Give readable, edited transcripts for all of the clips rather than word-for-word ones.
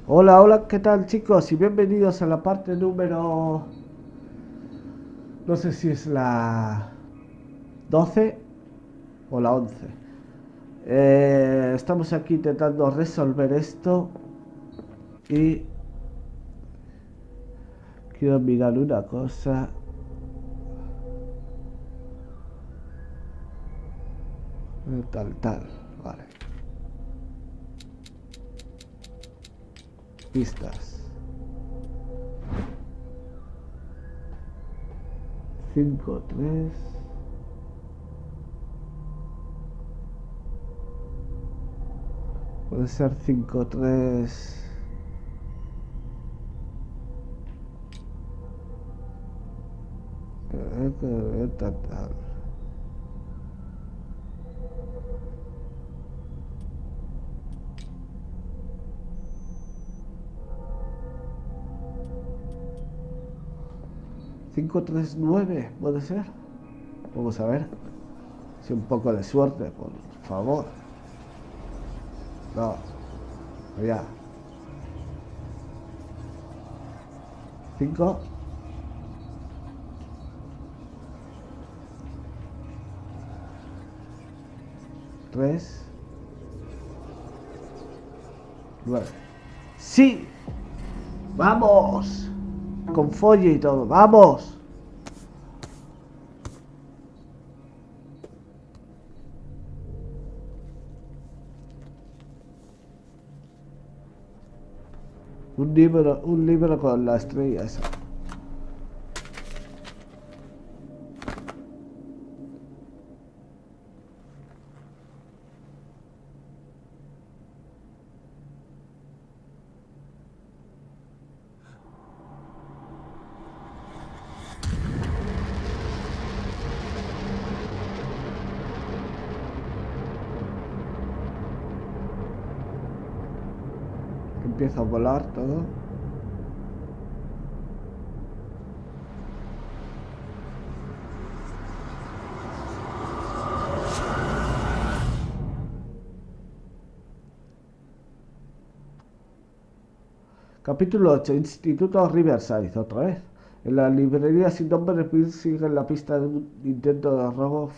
Hola, hola, ¿qué tal chicos? Y bienvenidos a la parte número... No sé si es la 12 o la 11. Estamos aquí intentando resolver esto y quiero mirar una cosa. Tal, vale. Pistas. 5 3. Puede ser 5 3. Tal. 5 3 9 puede ser. Vamos a ver. Si un poco de suerte, por favor. No, ya. 5 3 9. ¡Sí! ¡Vamos! Con folle y todo. ¡Vamos! Un libro con la estrella esa. Empieza a volar todo. Capítulo 8. Instituto Riverside, otra vez. En la librería sin nombre, Bill sigue en la pista de un intento de robo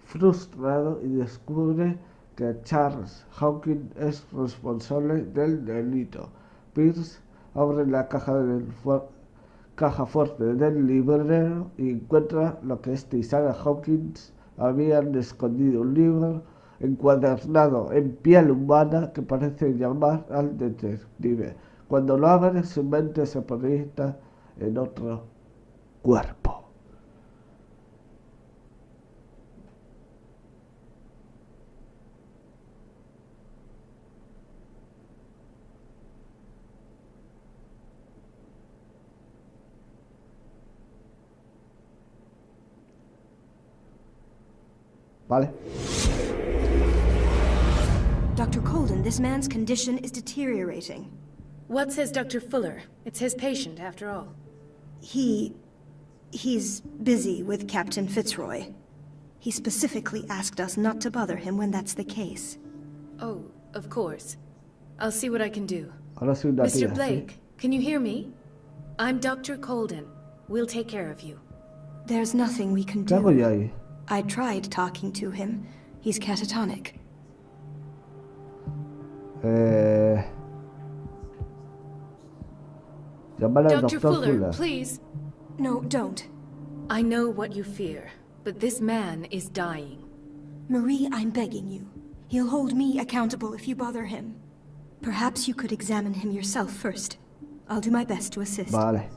frustrado y descubre que Charles Hawkins es responsable del delito. Pierce abre la caja fuerte del librero y encuentra lo que este y Sarah Hawkins habían escondido: un libro encuadernado en piel humana que parece llamar al detective. Cuando lo abre, su mente se proyecta en otro cuerpo. ¿Vale? Dr. Colden, this man's condition is deteriorating. What says Dr. Fuller? It's his patient, after all. He's busy with Captain Fitzroy. He specifically asked us not to bother him when that's the case. Oh, of course. I'll see what I can do. Ahora soy una tía, Mr. Blake, can you hear me? I'm Dr. Colden. We'll take care of you. There's nothing we can ¿Qué hago yo do. ahí? I tried talking to him. He's catatonic. Llamar al Dr. doctor Fuller, please. No, don't. I know what you fear, but this man is dying. Marie, I'm begging you. He'll hold me accountable if you bother him. Perhaps you could examine him yourself first. I'll do my best to assist. Vale.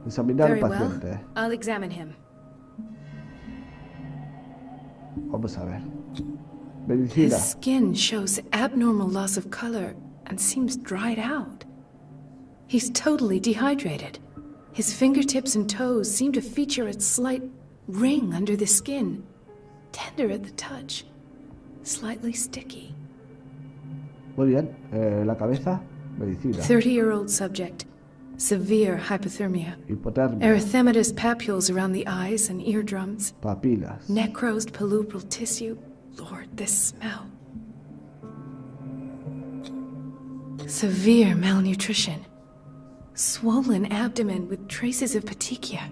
Examinar al Very well. paciente. I'll examine him. Vamos a ver. His Medicina. skin shows abnormal loss of color and seems dried out. He's totally dehydrated. His fingertips and toes seem to feature a slight ring under the skin. Tender at the touch. Slightly sticky. Muy bien. La cabeza. Medicina. 30-year-old subject. Severe hypothermia. Hipotermia. Erythematous papules around the eyes and eardrums. Papilas. Necrosed palpebral tissue. Lord, this smell. Severe malnutrition. Swollen abdomen with traces of petechia.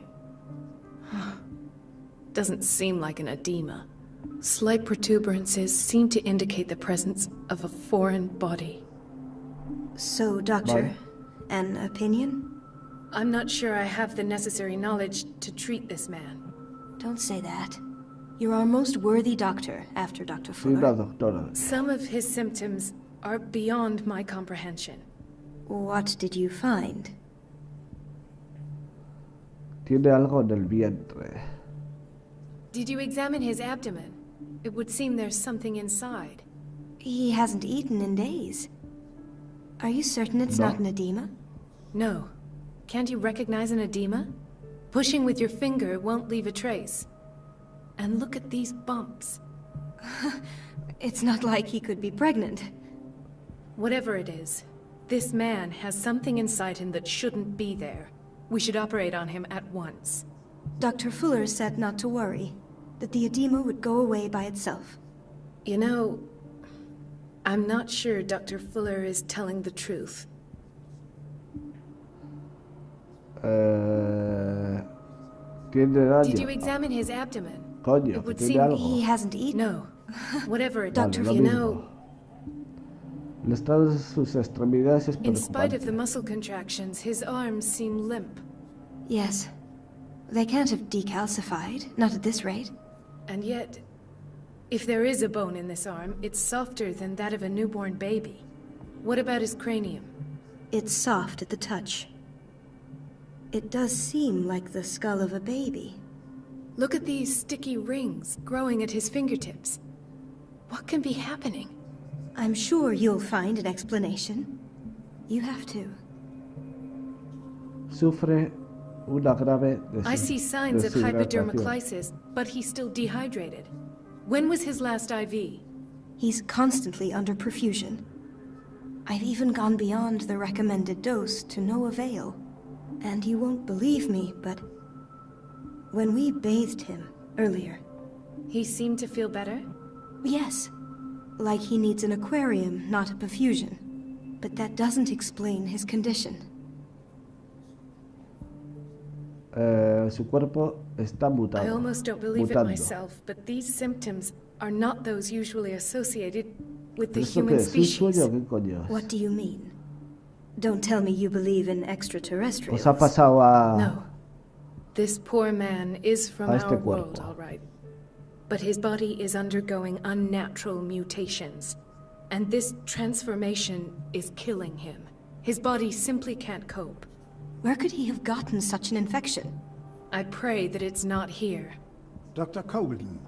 Doesn't seem like an edema. Slight protuberances seem to indicate the presence of a foreign body. So, Doctor, Vale. an opinion? I'm not sure I have the necessary knowledge to treat this man. Don't say that. You're our most worthy doctor after Dr. Sí, la Fuller. doctora. Some of his symptoms are beyond my comprehension. What did you find? Tiene algo en el vientre. Did you examine his abdomen? It would seem there's something inside. He hasn't eaten in days. Are you certain it's No. not an edema? No. Can't you recognize an edema? Pushing with your finger won't leave a trace. And look at these bumps. It's not like he could be pregnant. Whatever it is, this man has something inside him that shouldn't be there. We should operate on him at once. Dr. Fuller said not to worry, that the edema would go away by itself. You know, I'm not sure Dr. Fuller is telling the truth. Tiene daño. Did you examine his abdomen? Coño, It would tiene seem algo. He hasn't eaten? No. Whatever it Vale, is, lo you mismo. know, El estado de sus extremidades es in spite of the preocupante. muscle contractions, his arms seem limp. Yes. They can't have decalcified, not at this rate. And yet, if there is a bone in this arm, it's softer than that of a newborn baby. What about his cranium? It's soft at the touch. It does seem like the skull of a baby. Look at these sticky rings growing at his fingertips. What can be happening? I'm sure you'll find an explanation. You have to. Sufre una grave I see signs of deshidratación. hypodermoclysis, but he's still dehydrated. When was his last IV? He's constantly under perfusion. I've even gone beyond the recommended dose to no avail. And you won't believe me, but when we bathed him earlier, He seemed to feel better? yes, like he needs an aquarium, not a perfusion. But that doesn't explain his condition. Su cuerpo está mutado. I almost don't believe it mutando. myself, but these symptoms are not those usually associated with the ¿Esto qué human es? ¿Un species. sueño? ¿Qué coño es? What do you mean? Don't tell me you believe in extraterrestrials. ¿Os ha pasado a...? No. This poor man is from A este our world, cuerpo. all right. But his body is undergoing unnatural mutations. And this transformation is killing him. His body simply can't cope. Where could he have gotten such an infection? I pray that it's not here. Dr. Colden,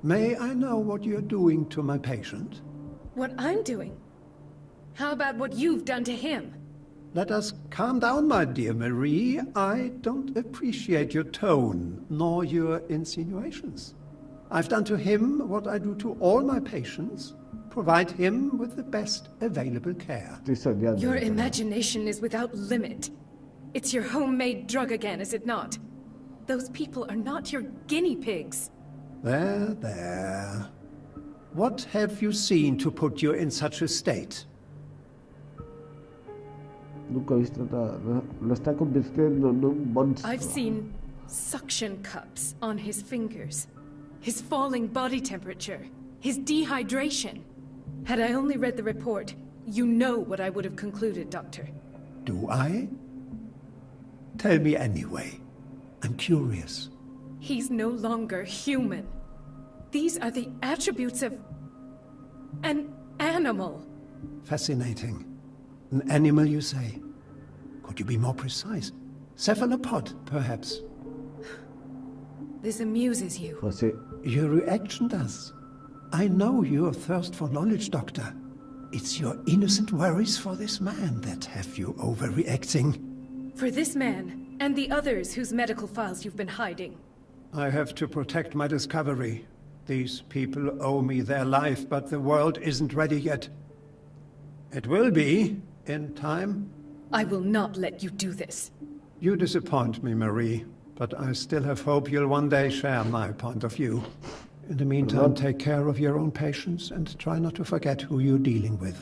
may I know what you're doing to my patient? What I'm doing? How about what you've done to him? Let us calm down, my dear Marie. I don't appreciate your tone, nor your insinuations. I've done to him what I do to all my patients. Provide him with the best available care. Estoy soñando. Your imagination is without limit. It's your homemade drug again, is it not? Those people are not your guinea pigs. There, there. What have you seen to put you in such a state? Nunca he visto nada. Lo está convirtiendo en un monstruo. I've seen suction cups on his fingers, his falling body temperature, his dehydration. Had I only read the report, you know what I would have concluded, Doctor. Do I? Tell me anyway. I'm curious. He's no longer human. These are the attributes of an animal. Fascinating. An animal, you say? Could you be more precise? Cephalopod, perhaps? This amuses you. Pues sí. Your reaction does. I know your thirst for knowledge, Doctor. It's your innocent worries for this man that have you overreacting. For this man, and the others whose medical files you've been hiding. I have to protect my discovery. These people owe me their life, but the world isn't ready yet. It will be, in time. I will not let you do this. You disappoint me, Marie, but I still have hope you'll one day share my point of view. In the meantime, take care of your own patients and try not to forget who you're dealing with.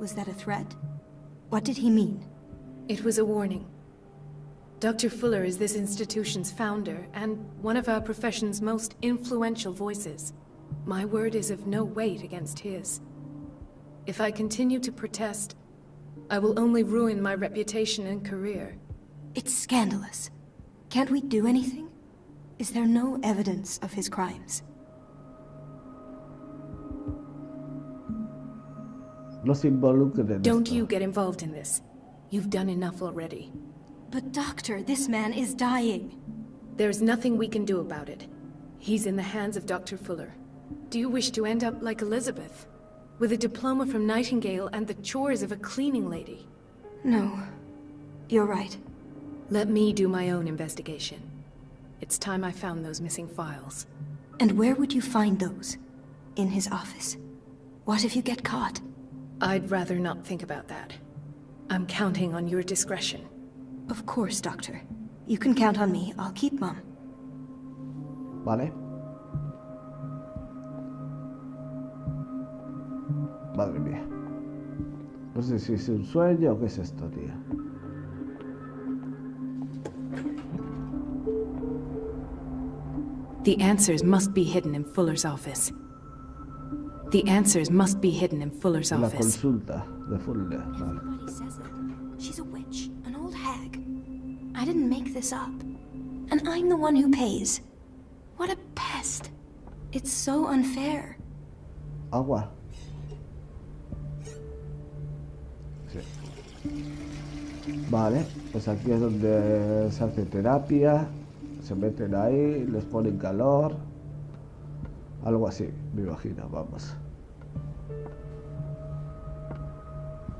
Was that a threat? What did he mean? It was a warning. Dr. Fuller is this institution's founder, and one of our profession's most influential voices. My word is of no weight against his. If I continue to protest, I will only ruin my reputation and career. It's scandalous. Can't we do anything? Is there no evidence of his crimes? No se involucren en Don't esto. you get involved in this. You've done enough already. But doctor, this man is dying. There's nothing we can do about it. He's in the hands of Dr. Fuller. Do you wish to end up like Elizabeth? With a diploma from Nightingale and the chores of a cleaning lady? No. You're right. Let me do my own investigation. It's time I found those missing files. And where would you find those? In his office? What if you get caught? I'd rather not think about that. I'm counting on your discretion. Of course, Doctor. You can count on me. I'll keep mum. Vale. Madre mía. No sé si es un sueño o qué es esto, tío. The answers must be hidden in Fuller's office. The answers must be hidden in Fuller's La office. consulta de Fuller. Vale. Everybody says it. She's a witch, an old hag. I didn't make this up. And I'm the one who pays. What a pest. It's so unfair. Agua. Sí. Vale, pues aquí es donde se hace terapia. Se meten ahí, les ponen calor. Algo así, me imagino, vamos.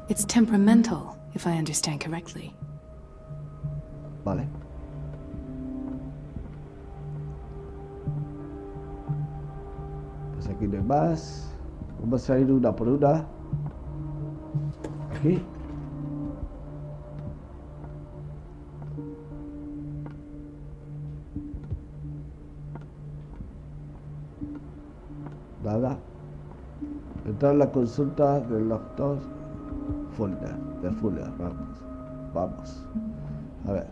It's temperamental, if I understand correctly. Vale. Pues aquí no hay más. Vamos a ir una por una. Aquí. Nada. Entrar en la consulta del doctor Fuller, de Fuller, vamos. Vamos. A ver.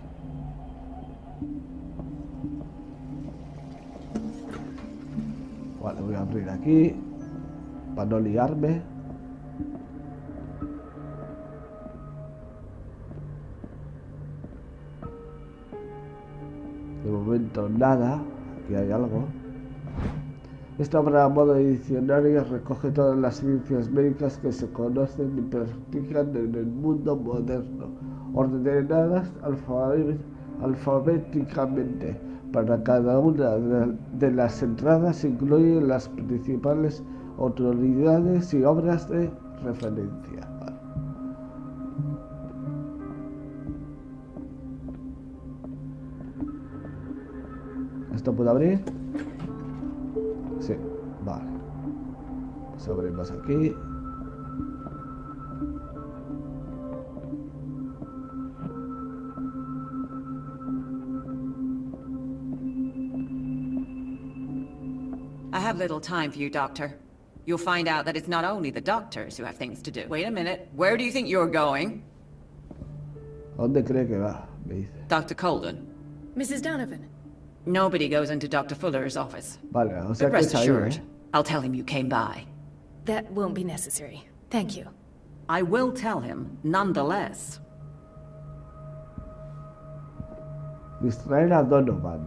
Vale, voy a abrir aquí para no liarme. De momento nada. Aquí hay algo. Esta obra a modo de diccionario recoge todas las ciencias médicas que se conocen y practican en el mundo moderno, ordenadas alfabéticamente. Para cada una de las entradas se incluyen las principales autoridades y obras de referencia. Vale. ¿Esto puede abrir? Sí, vale. Pues abrimos aquí. I have little time for you, Doctor. You'll find out that it's not only the doctors who have things to do. Wait a minute. Where do you think you're going? ¿A dónde cree que va? Me dice. Dr. Colden. Mrs. Donovan. Nobody goes into Dr. Fuller's office. Vale, o sea But que rest es ahí, assured, I'll tell him you came by. That won't be necessary. Thank you. I will tell him, nonetheless. Distraer a Donovan.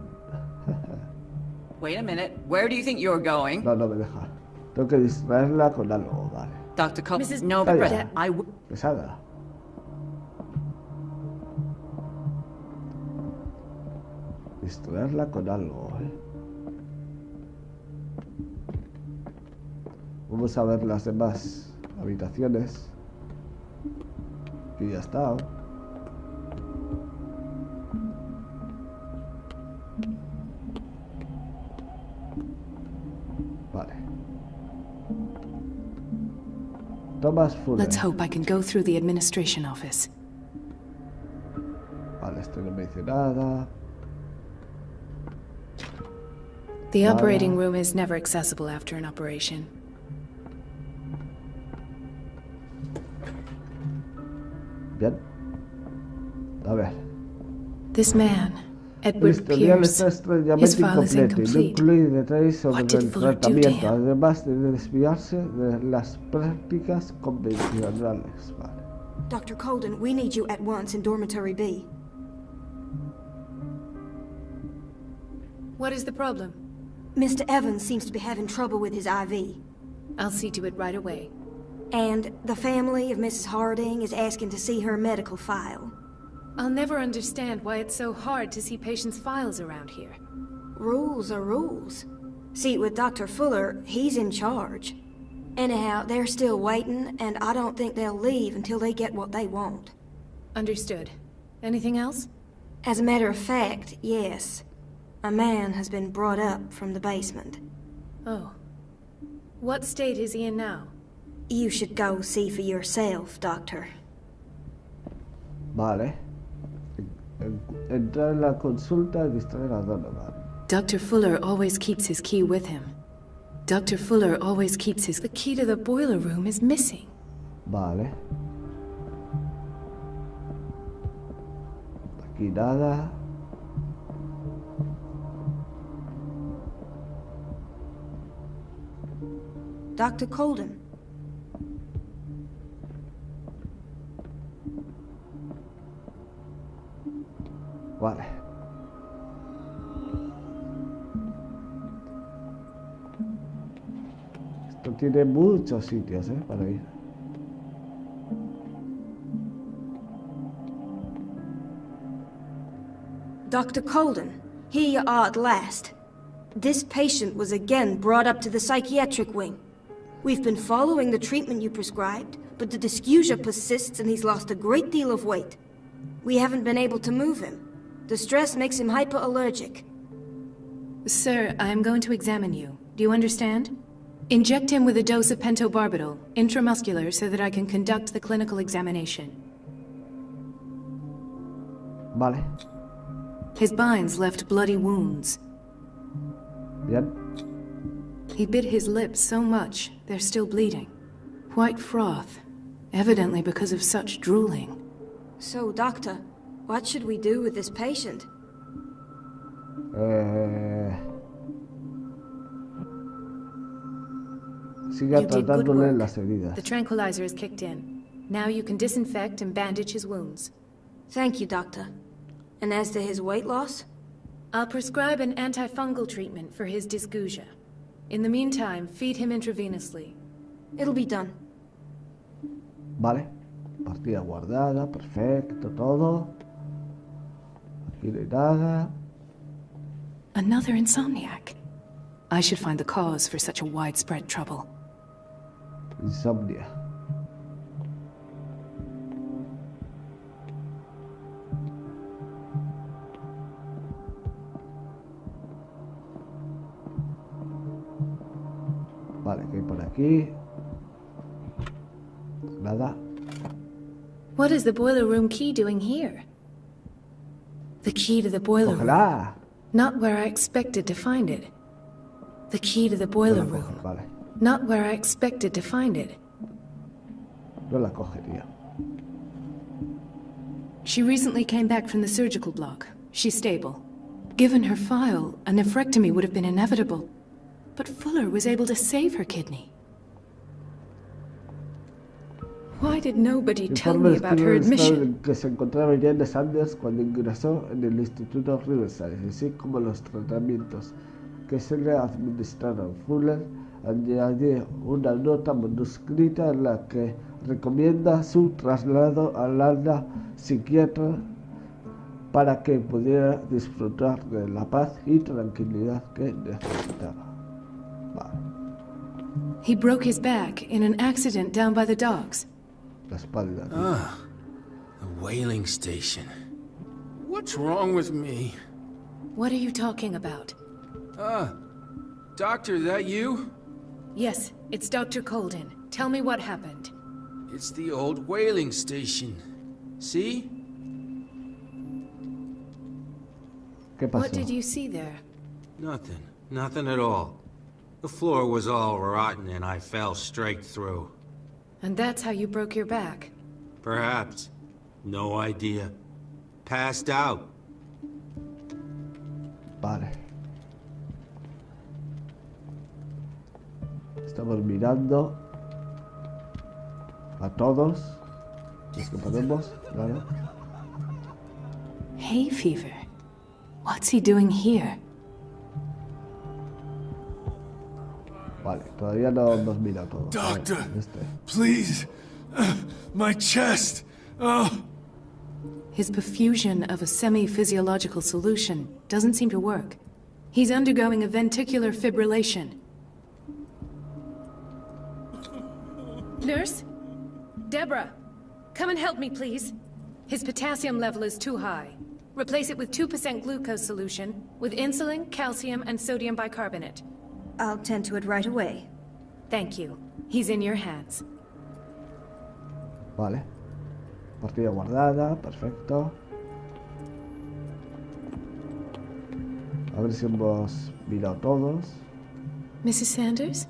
Wait a minute. Where do you think you're going? No, no me deja. Tengo que distraerla con algo, vale. Dr. Colden. Mrs. No, Calla. but I will. Pesada. Distraerla con algo, Vamos a ver las demás habitaciones. Y ya está. Vale. Thomas Fuller. Let's hope I can go through the administration office. Vale, este no me dice nada. The operating room is never accessible after an operation. Bien. A ver. This man, El Edward historial Pierce, está his extrañamente file is incompleto y no incomplete. incluye detalles sobre What did el Fuller do to tratamiento, him? además de desviarse de las prácticas convencionales. Vale. Dr. Colden, we need you at once in Dormitory B. What is the problem? Mr. Evans seems to be having trouble with his IV. I'll see to it right away. And the family of Mrs. Harding is asking to see her medical file. I'll never understand why it's so hard to see patients' files around here. Rules are rules. See, with Dr. Fuller, he's in charge. Anyhow, they're still waiting, and I don't think they'll leave until they get what they want. Understood. Anything else? As a matter of fact, yes. A man has been brought up from the basement. Oh. What state is he in now? You should go see for yourself, Doctor. Vale. Entrar en la consulta y distraer a Donovan. Dr. Fuller always keeps his key with him. Dr. Fuller always keeps his... The key to the boiler room is missing. Vale. Aquí nada. Dr. Colden. Vale. Esto tiene muchos sitios, para ir. Dr. Colden, here you are at last. This patient was again brought up to the psychiatric wing. We've been following the treatment you prescribed, but the dysgeusia persists and he's lost a great deal of weight. We haven't been able to move him. The stress makes him hyperallergic. Sir, I am going to examine you. Do you understand? Inject him with a dose of pentobarbital, intramuscular, so that I can conduct the clinical examination. Vale. His binds left bloody wounds. Bien. He bit his lips so much, they're still bleeding. White froth, evidently because of such drooling. So, Doctor, what should we do with this patient? Siga You did good tratándole work. las heridas. The tranquilizer is kicked in. Now you can disinfect and bandage his wounds. Thank you, Doctor. And as to his weight loss? I'll prescribe an antifungal treatment for his dysgeusia. In the meantime, feed him intravenously. It'll be done. Vale. Partida guardada, perfecto, todo. Aquí no hay nada. Another insomniac. I should find the cause for such a widespread trouble. Insomnia. Vale, ¿qué hay por aquí? Nada. What is the boiler room key doing here? The key to the boiler room. Cógela. Not where I expected to find it. The key to the boiler No la coge, room. vale. Not where I expected to find it. No la cogería. She recently came back from the surgical block. She's stable. Given her file, a nephrectomy would have been inevitable. But Fuller was able to save her kidney. Why did nobody tell Informe me about her describe el estado admission? en que se encontraba Jane Sanders cuando ingresó en el Instituto Riverside, así como los tratamientos que se le administraron. Fuller añadió una nota manuscrita en la que recomienda su traslado al ala psiquiatra para que pudiera disfrutar de la paz y tranquilidad que necesitaba. Vale. He broke his back in an accident down by the docks. La espalda. Ah, the whaling station. What's wrong with me? What are you talking about? Doctor, that you? Yes, it's Dr. Colden. Tell me what happened. It's the old whaling station. See? ¿Qué pasó? What did you see there? Nothing. Nothing at all. The floor was all rotten and I fell straight through. And that's how you broke your back. Perhaps. No idea. Passed out. Vale. Estamos mirando a todos los que podemos, claro. Hay fever. What's he doing here? Vale, todavía no nos mira a todos. Doctor, Este. please. My chest. Oh. His perfusion of a semi-physiological solution doesn't seem to work. He's undergoing a ventricular fibrillation. Nurse? Deborah, come and help me, please. His potassium level is too high. Replace it with 2% glucose solution with insulin, calcium, and sodium bicarbonate. I'll tend to it right away. Thank you. He's in your hands. Vale. Partida guardada, perfecto. A ver si hemos mirado todos. Mrs. Sanders?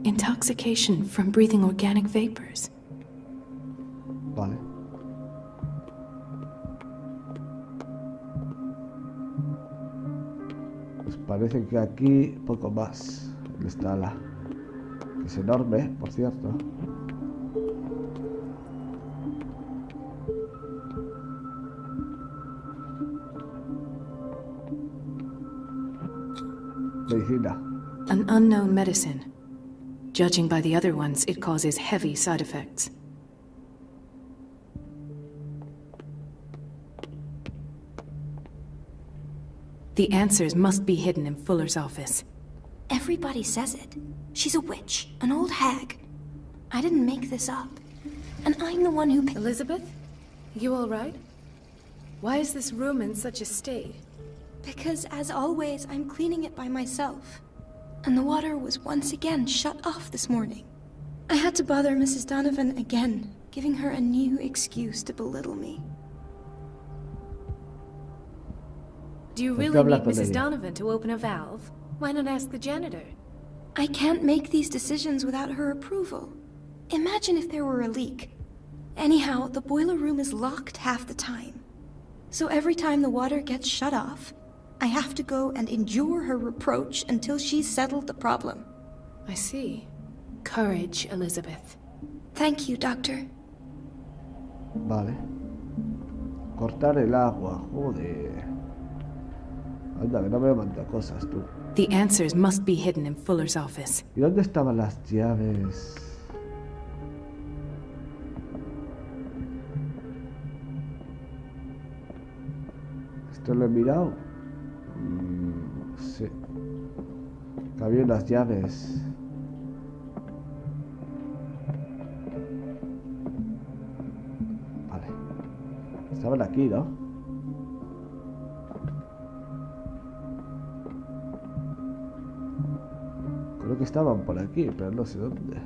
Intoxication from breathing organic vapors. Vale. Pues parece que aquí poco más. Está la... que es enorme, por cierto. Medicina. An unknown medicine. Judging by the other ones, it causes heavy side effects. The answers must be hidden in Fuller's office. Everybody says it. She's a witch, an old hag. I didn't make this up. And I'm the one who... Elizabeth? You all right? Why is this room in such a state? Because, as always, I'm cleaning it by myself. And the water was once again shut off this morning. I had to bother Mrs. Donovan again, giving her a new excuse to belittle me. Do you really need Mrs. Donovan to open a valve? Why not ask the janitor? I can't make these decisions without her approval. Imagine if there were a leak. Anyhow, the boiler room is locked half the time. So every time the water gets shut off, I have to go and endure her reproach until she's settled the problem. I see. Courage, Elizabeth. Thank you, Doctor. Vale. Cortar el agua, joder. Anda, que no me manda cosas, tú. The answers must be hidden in Fuller's office. ¿Y dónde estaban las llaves? ¿Esto lo he mirado? Sí. Que había unas llaves. Vale. Estaban aquí, ¿no? Creo que estaban por aquí, pero no sé dónde.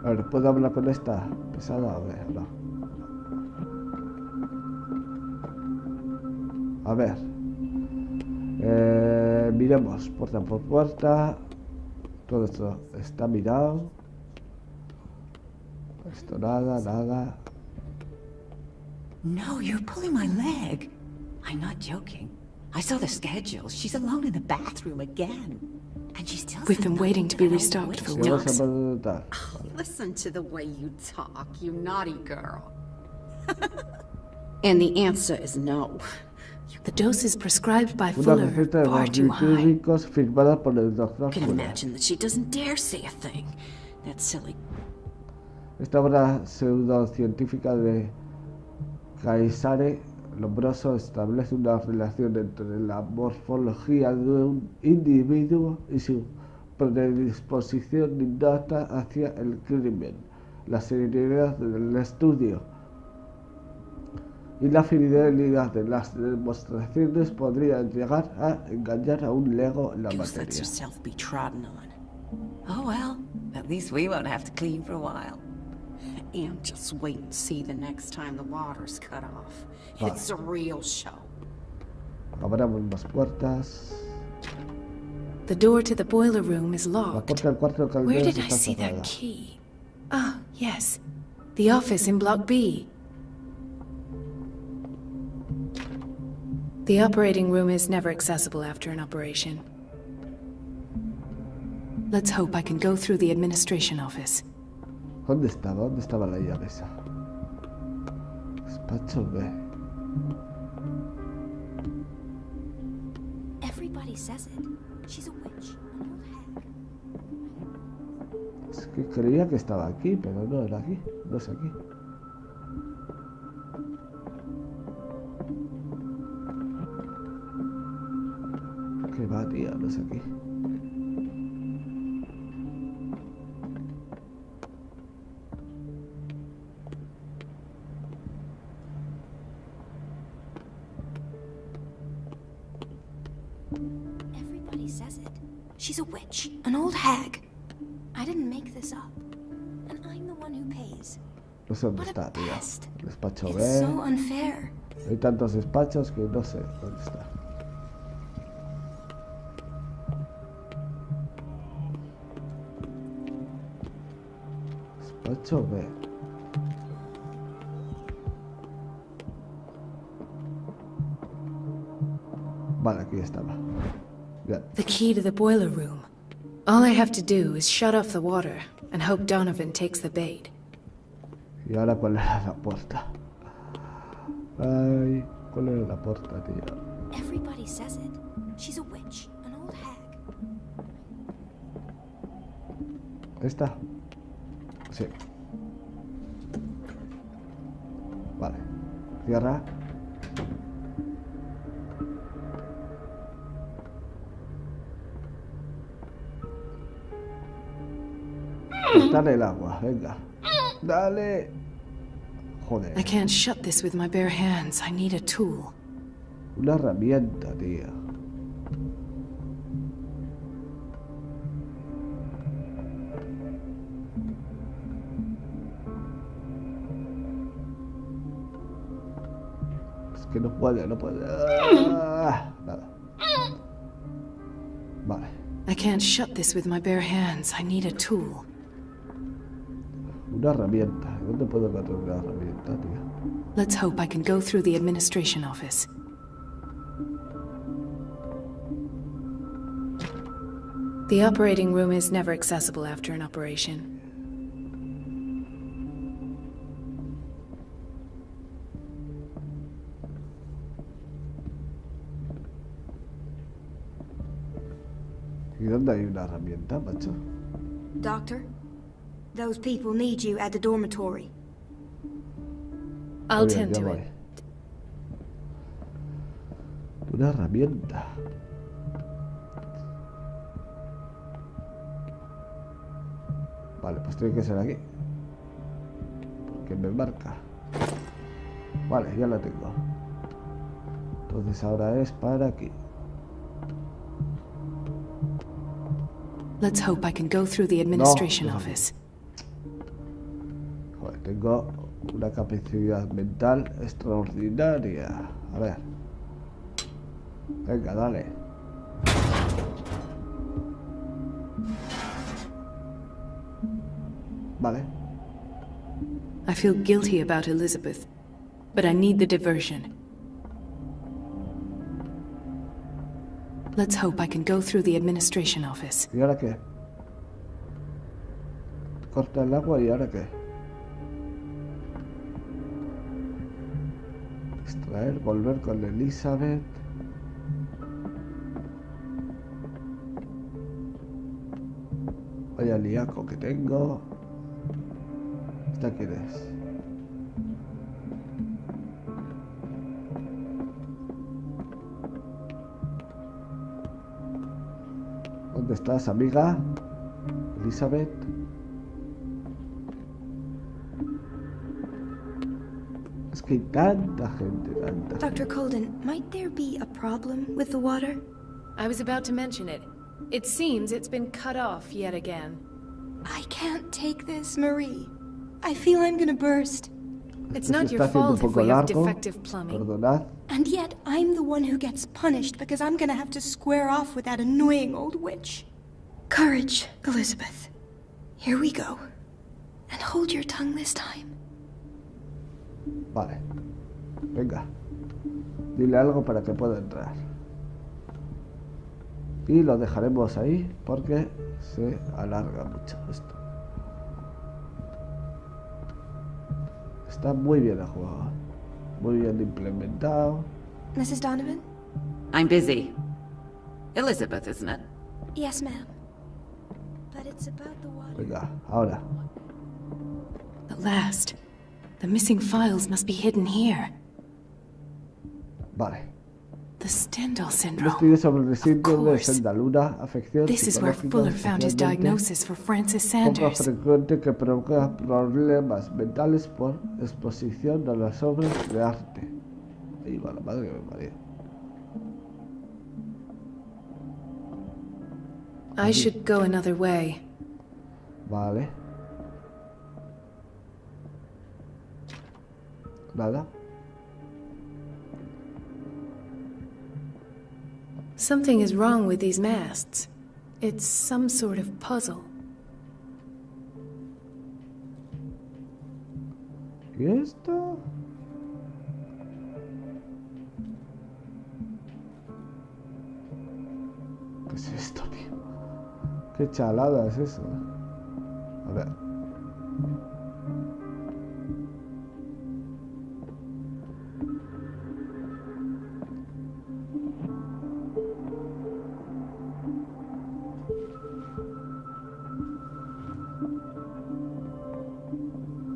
A ver, ¿puedo hablar con esta pesada? A ver, no. A ver. Miremos puerta por puerta. Todo esto está mirado. Esto nada, nada. No, you're pulling my leg. I'm not joking. I saw the schedule. She's alone in the bathroom again. And she still We've says been nothing waiting to be about restocked for witch. Vamos a weeks. preguntar. Listen to the way you talk, you naughty girl. And the answer is no. The doses prescribed by Una Fuller receta de far too high. barbitúricos firmada por el doctor I can Fuller. imagine that she doesn't dare say a thing. That silly. Esta obra pseudocientífica de Caesare Lombroso establece una relación entre la morfología de un individuo y su predisposición innata hacia el crimen, la seriedad del estudio y la fidelidad de las demostraciones podrían llegar a engañar a un lego en la Goose lets materia. herself be trodden on. Oh well, at least we won't have to clean for a while. And just wait and see the next time the water's cut off. Vale. It's a real show. Abramos las puertas. The door to the boiler room is La locked. puerta del cuarto de Where calderos did I está see cerrada. that key? Ah, yes. The office in Block B. The operating room is never accessible after an operation. Let's hope I can go through the administration office. ¿Dónde estaba? ¿Dónde estaba la llave esa? Despacho B. Everybody says it. She's a witch, an old hag. Es que creía que estaba aquí, pero no era aquí. No es aquí. ¿Qué va, tía? No es aquí. Everybody says it. She's a witch, an old hag. I didn't make this up. And I'm the one who pays. No sé dónde What está, a tía. pest. Despacho It's B. so unfair. Hay tantos despachos que no sé dónde está. Despacho B. Vale, aquí estaba. Bien. The key to the boiler room. All I have to do is shut off the water and hope Donovan takes the bait. ¿Y ahora cuál era la puerta? Ay, ¿cuál era la puerta, tío? Everybody says it. She's a witch, an old hag. ¿Esta? Sí. Vale. Cierra. Está en el agua, venga. Dale. Joder. I can't shut this with my bare hands. I need a tool. Una herramienta, tío. Es que no puede, no puede. Ah, nada. Vale. I can't shut this with my bare hands. I need a tool. Una herramienta. ¿Dónde puedo encontrar una herramienta, tío? Let's hope I can go through the administration office. The operating room is never accessible after an operation. ¿Y dónde hay una herramienta, macho? Doctor, those people need you at the dormitory. I'll Muy bien, tend ya to voy. it. Una herramienta. Vale, pues tiene que ser aquí. Porque me marca. Vale, ya la tengo. Entonces ahora es para aquí. Let's hope I can go through the administration no. office. Joder, tengo una capacidad mental extraordinaria. A ver. Venga, dale. Vale. I feel guilty about Elizabeth, but I need the diversion. Let's hope I can go through the administration office. ¿Y ahora qué? Corta el agua y ahora qué? Extraer, volver con Elizabeth. Vaya liaco que tengo. ¿Esta quién es? ¿Dónde estás, amiga? Elizabeth. Es que hay tanta gente, tanta. Dr. Colden, might there be a problem with the water? I was about to mention it. It seems it's been cut off yet again. I can't take this, Marie. I feel I'm gonna burst. It's Esto se not está your haciendo un fault if poco we have largo. defective plumbing. Perdonad. And yet, I'm the one who gets punished because I'm gonna have to square off with that annoying old witch. Courage, Elizabeth. Here we go. And hold your tongue this time. Vale. Venga. Dile algo para que pueda entrar. Y lo dejaremos ahí porque se alarga mucho esto. Está muy bien el juego. Muy bien implementado. Mrs. Donovan? I'm busy. Elizabeth, isn't it? Yes, ma'am. But it's about the water. Venga, ahora. At last. The missing files must be hidden here. Vale. The Stendhal Un syndrome. estudio sobre el Of síndrome de course. Sendaluna, afección This is where psicológica Fuller found his especialmente diagnosis for Francis poco Sanders. frecuente que provoca problemas mentales por exposición a las obras de arte. Ahí va la madre que me parió. I should go another way. Vale. Nada. Something is wrong with these masts. It's some sort of puzzle. ¿Y esto? ¿Qué es esto, tío? ¿Qué chalada es eso? A ver.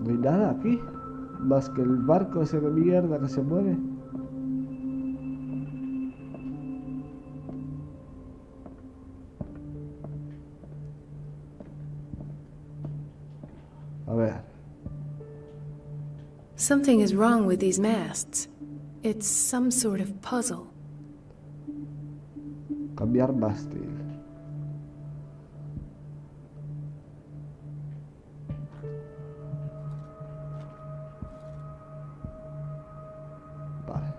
No hay nada aquí, más que el barco ese de mierda que se mueve. A ver, Something is wrong with these masts. It's some sort of puzzle. cambiar mástil. Vale.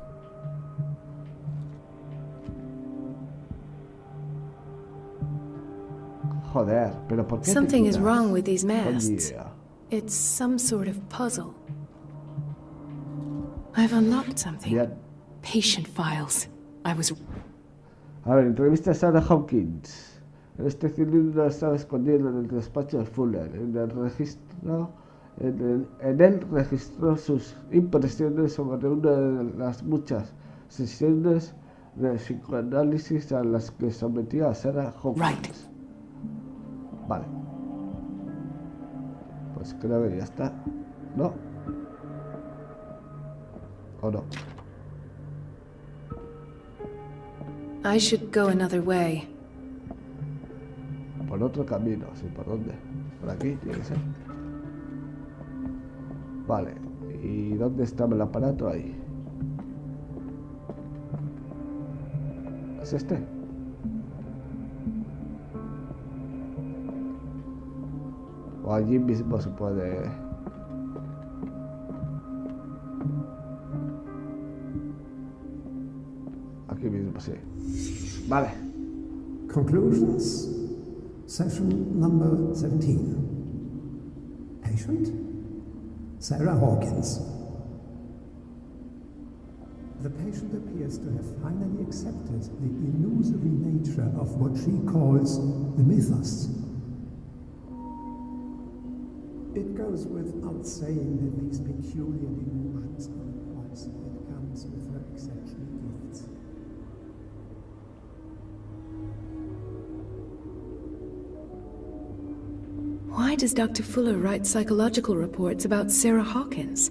Joder, pero ¿por qué te Something is quitas? wrong with these Coño. masts. It's some sort of puzzle. I've unlocked something. Bien. Patient files. I was... A ver, entrevista a Sarah Hawkins. Este cilindro estaba escondido en el despacho de Fuller. En él registró sus impresiones sobre una de las muchas sesiones de psicoanálisis a las que sometía a Sarah Hawkins. Right. Vale. Pues creo que ya está. ¿No? ¿O no? I should go another way. Por otro camino, sí, ¿por dónde? Por aquí, tiene que ser. Vale, ¿y dónde estaba el aparato? Ahí. ¿Es este? O allí mismo se puede... Aquí mismo, sí. Vale. Conclusions. Session number 17. Patient? Sarah Hawkins. The patient appears to have finally accepted the illusory nature of what she calls the mythos. It goes without saying that these peculiar delusions are the price that comes with her exceptional gifts. Why does Dr. Fuller write psychological reports about Sarah Hawkins?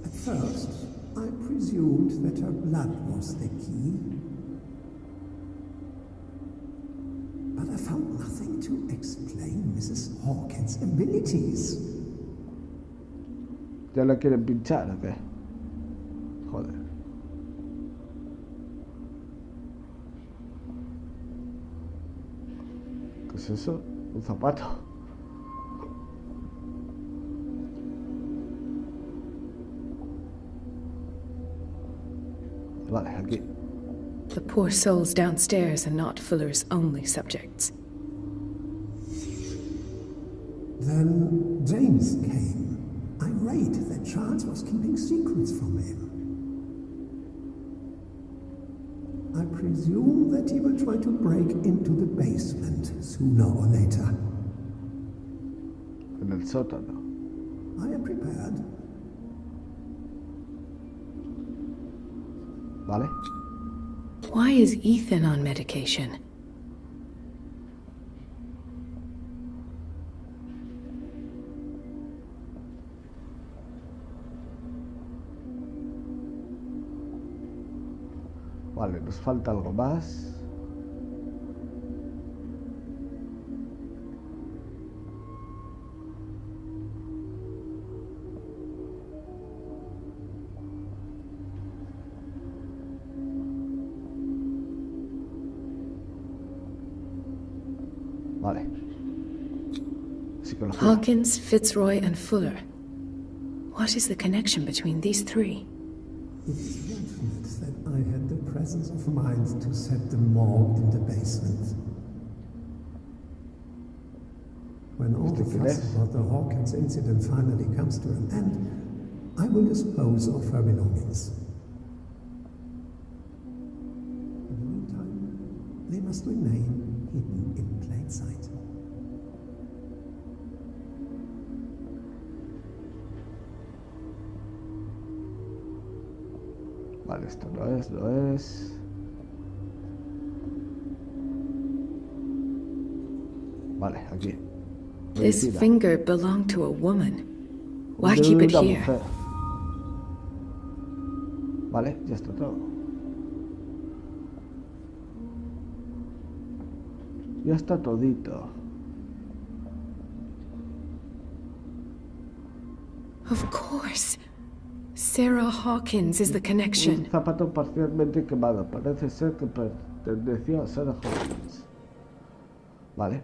At first, I presumed that her blood was the key. But I found nothing to explain Mrs. Hawkins' abilities. ¿Ya la quieren pinchar o qué? Joder. ¿Qué es eso? Un zapato. Vale, aquí. The poor souls downstairs are not Fuller's only subjects. Then James came, irate that Charles was keeping secrets from him. I presume that he will try to break into the basement sooner or later. En el sótano. I am prepared. Vale. Why is Ethan on medication? Vale, nos falta algo más. Vale. Psicología. Hawkins, Fitzroy, and Fuller. What is the connection between these three? It is fortunate that I had the presence of mind to set the morgue in the basement. When all the fuss about the Hawkins incident finally comes to an end, I will dispose of her belongings. In the meantime, they must remain hidden in plain sight. Vale, esto no es. Vale, aquí. This Medicina. finger belonged to a woman. Why keep it Una here? mujer. Vale, ya está todo. Ya está todito. Of course. Sarah Hawkins is the Un connection. zapato parcialmente quemado. Parece ser que perteneció a Sarah Hawkins. Vale.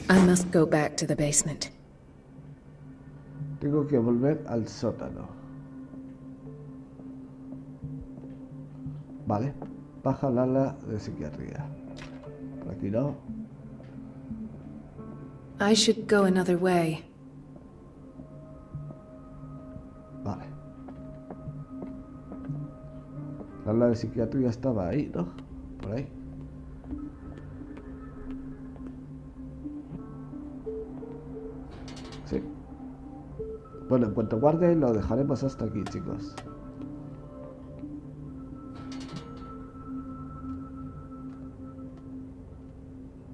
I must go back to the basement. Tengo que volver al sótano. Vale. Baja al ala de psiquiatría. Por aquí no. I should go another way. Vale. La ala de psiquiatría estaba ahí, ¿no? Por ahí. Sí. Bueno, en cuanto guarde, lo dejaremos hasta aquí, chicos.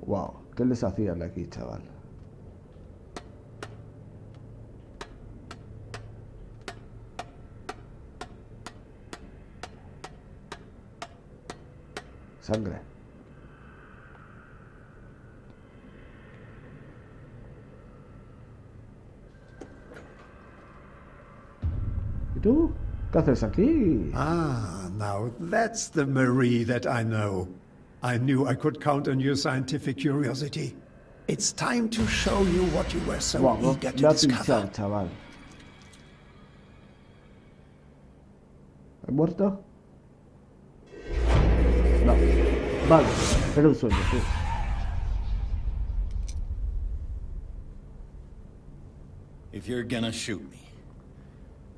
Wow, ¿qué les hacían aquí, chaval? Sangre. ¿Y tú? ¿Qué haces aquí? Ah, now that's the Marie that I know. I knew I could count on your scientific curiosity. It's time to show you what you were so Wow, eager me to ha discover. pinchado, chaval. ¿He muerto? No. Vale, era un sueño, sí. If you're gonna shoot me,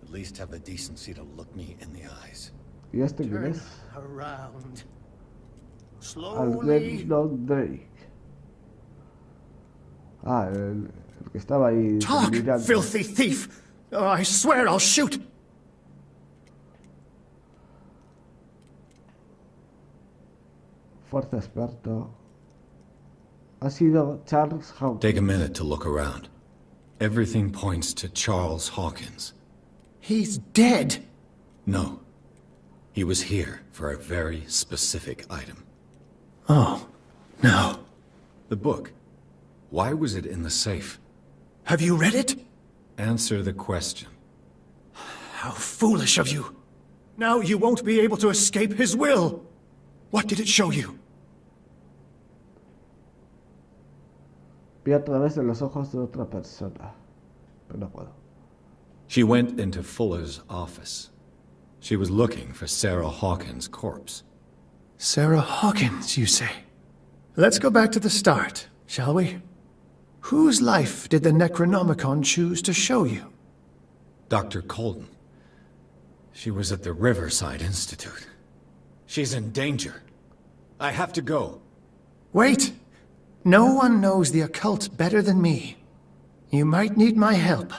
at least have the decency to look me in the eyes. ¿Y este quién es? Around. Alfred Drake. Ah, el que estaba ahí Talk, mirando. filthy thief! Oh, I swear I'll shoot! Fuerza experto. Ha sido Charles Hawkins. Take a minute to look around. Everything points to Charles Hawkins. He's dead! No. He was here for a very specific item. Oh, no. The book. Why was it in the safe? Have you read it? Answer the question. How foolish of you! Now you won't be able to escape his will! What did it show you? Vi a través de los ojos de otra persona. Pero no puedo. She went into Fuller's office. She was looking for Sarah Hawkins' corpse. Sarah Hawkins, you say? Let's go back to the start, shall we? Whose life did the Necronomicon choose to show you? Dr. Colden. She was at the Riverside Institute. She's in danger. I have to go. Wait! No one knows the occult better than me. You might need my help.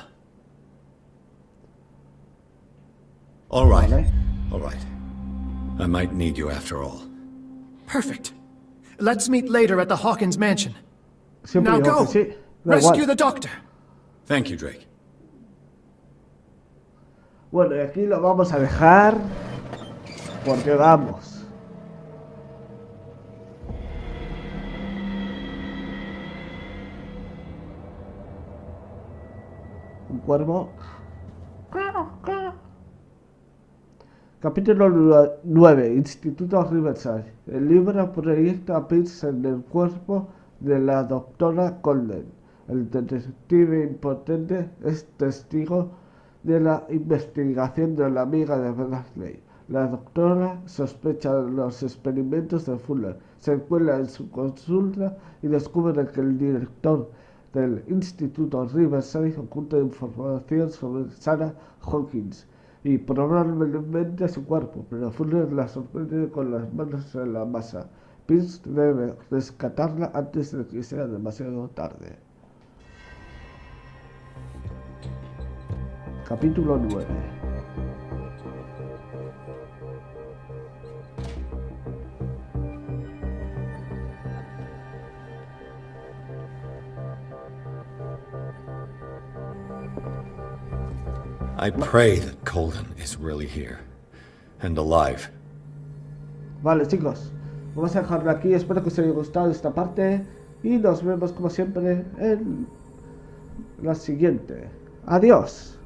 All right. All right. I might need you after all. Perfect. Let's meet later at the Hawkins mansion. Siempre Now digo go! que sí. Da Rescue igual. the doctor! Thank you, Drake. Bueno, y aquí lo vamos a dejar porque vamos. Un cuervo. Capítulo 9. Instituto Riverside. El libro proyecta a Pierce en el cuerpo de la doctora Colden. El detective impotente es testigo de la investigación de la amiga de Bradley. La doctora sospecha de los experimentos de Fuller. Se cuela en su consulta y descubre que el director del Instituto Riverside oculta información sobre Sarah Hawkins y probablemente su cuerpo, pero Fuller la sorprende con las manos en la masa. Pierce debe rescatarla antes de que sea demasiado tarde. Capítulo 9. I pray that Colden is really here. And alive. Vale, chicos, vamos a dejarlo aquí. Espero que os haya gustado esta parte y nos vemos como siempre en la siguiente. Adiós.